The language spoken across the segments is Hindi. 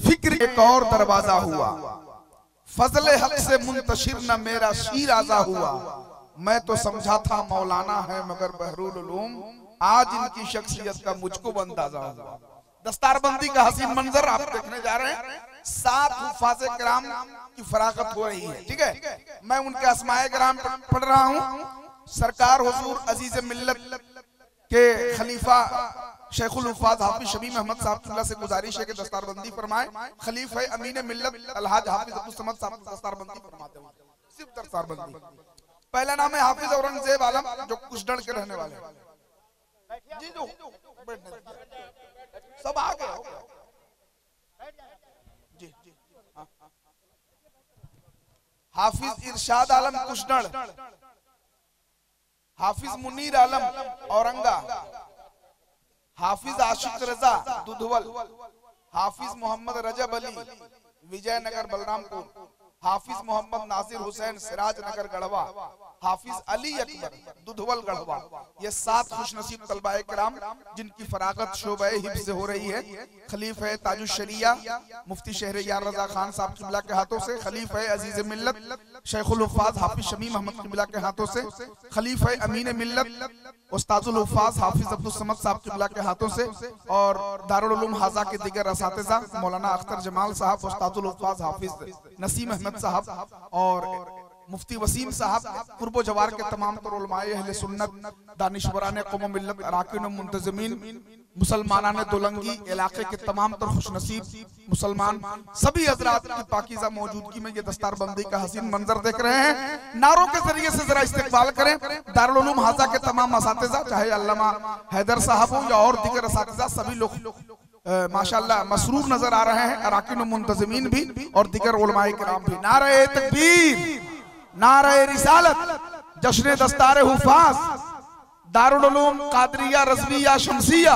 फिक्र एक और दरवाजा हुआ, फजले हक से मुंतशिर न मेरा शीर आजा हुआ। मैं तो समझा था मौलाना है मगर बहरूल उलूम, आज इनकी शख्सियत का मुझको अंदाजा हुआ। दस्तारबंदी का हसीन मंजर आप देखने जा रहे हैं। 7 हुफ़ाज़े किराम की फरागत हो रही है। ठीक है, मैं उनके अस्माए किराम पढ़ रहा हूँ। सरकार हुजूर अजीज मिल्लत के खलीफा शेखुल हुफ़ाज़ हाफिज शमीम अहमद साहब से गुजारिश है कि दस्तारबंदी फरमाए। खलीफा अमीन मिल्लत अलहाज हाफिज अब्दुल समद साहब दस्तारबंदी फरमाते हैं। सिर्फ दस्तारबंदी। पहला नाम है हाफिज औरंगजेब आलम, जो कुशदड़ के रहने वाले हैं। जी जो सब आ गए जी। हाफिज इरशाद आलम कुशदड़, हाफिज मुनीर आलम औरंगा, हाफिज आशिक रजा दुधवल, हाफिज मोहम्मद रजब अली विजयनगर बलरामपुर, हाफिज मोहम्मद नासिर हुसैन सिराज नगर गढ़वा, हाफिज अली अकबर दुधवल गढ़वा। ये 7 खुशनसीब तलबाए किराम जिनकी फरागत शोबे हिफ्ज़ से हो रही है। खलीफा ताजुश्शरिया मुफ्ती शहरयार रजा खान साहब किबला के हाथों से, खलीफा अजीज मिल्लत शेखुल हुफ़ाज़ हाफिज शमीम अहमद किबला के हाथों से, खलीफा अमीन मिल्लत उस्ताजुल हुफ़ाज़ हाफिज अब्दुल समद साहब किबला के हाथों से, और दारुल उलूम हाजा के दिगर असातिज़ा मौलाना अख्तर जमाल साहब, उस्ताजुल हुफ़ाज़ हाफिज नसीम अहमद साहब और मुफ्ती वसीम साहब, कुर्बो जवार के तमाम तर उलमाए अहले सुन्नत, दानिशवरान कौम मिल्लत, अराकीन मुंतज़िमीन, मुसलमानान दुलंगी इलाके के तमाम तर खुशनसीब मुसलमान सभी हजरात की पाकीज़ा मौजूदगी में ये दस्तारबंदी का हसीन मंजर देख रहे हैं। नारों के जरिए से जरा इस्तिकबाल करें। दारुल उलूम हाजा के तमाम असातिज़ा, चाहे अल्लामा हैदर साहब हो या और दीगर असातिज़ा, सभी लोग माशाअल्लाह मसरूर नजर आ रहे हैं। अराकीन मुंतज़िमीन भी और दीगर उलमाए किराम भी। नारे तकबीर, नारे रिसालत, जश्न दस्तार हुफ़ाज़, दारुल उलूम कादरिया रज़विया शमसिया,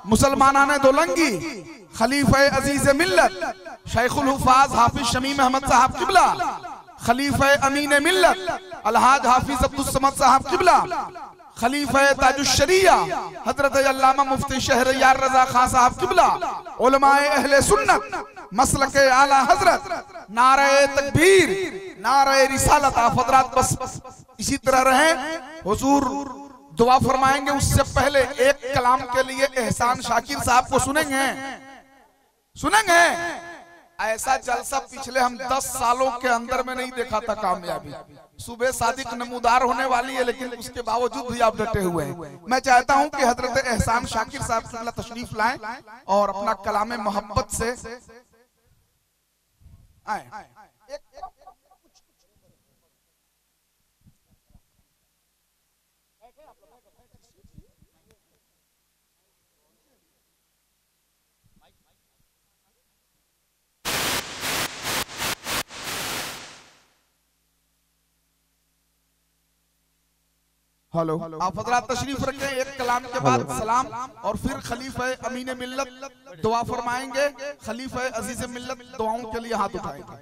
मुसलमानान दुलंगी, खलीफा अजीज मिल्लत शेखुल हुफ़ाज़ हाफिज शमीम अहमद साहब किबला, खलीफा अमीन मिल्लत अलहाज हाफिज अब्दुल समद साहब किबला, खलीफा ताजुश्शरिया हजरत अल्लामा मुफ्ती शहरयार रजा खान साहब किबला, उलमाए अहले सुन्नत मसलके आला हजरत, नारे तकबीर, नारे रिसालत। आप हजरात बस इसी तरह रहें। हुजूर दुआ फरमाएंगे, उससे पहले एक कलाम के लिए एहसान शाकिर साहब को सुनेंगे। ऐसा जलसा पिछले हम 10 सालों के अंदर में नहीं देखा था। कामयाबी सुबह सादिक नमूदार होने वाली है, लेकिन उसके बावजूद भी आप डटे हुए हैं। मैं चाहता हूं कि हजरत एहसान शाकिर साहब तशरीफ लाएं और अपना कलाम मोहब्बत से आए। हेलो, आप हजरात तशरीफ रखें। एक कलाम के बाद सलाम और फिर खलीफा अमीन मिल्लत दुआ फरमाएंगे। खलीफा अजीज मिल्लत दुआओं के लिए हाथ उठाएंगे।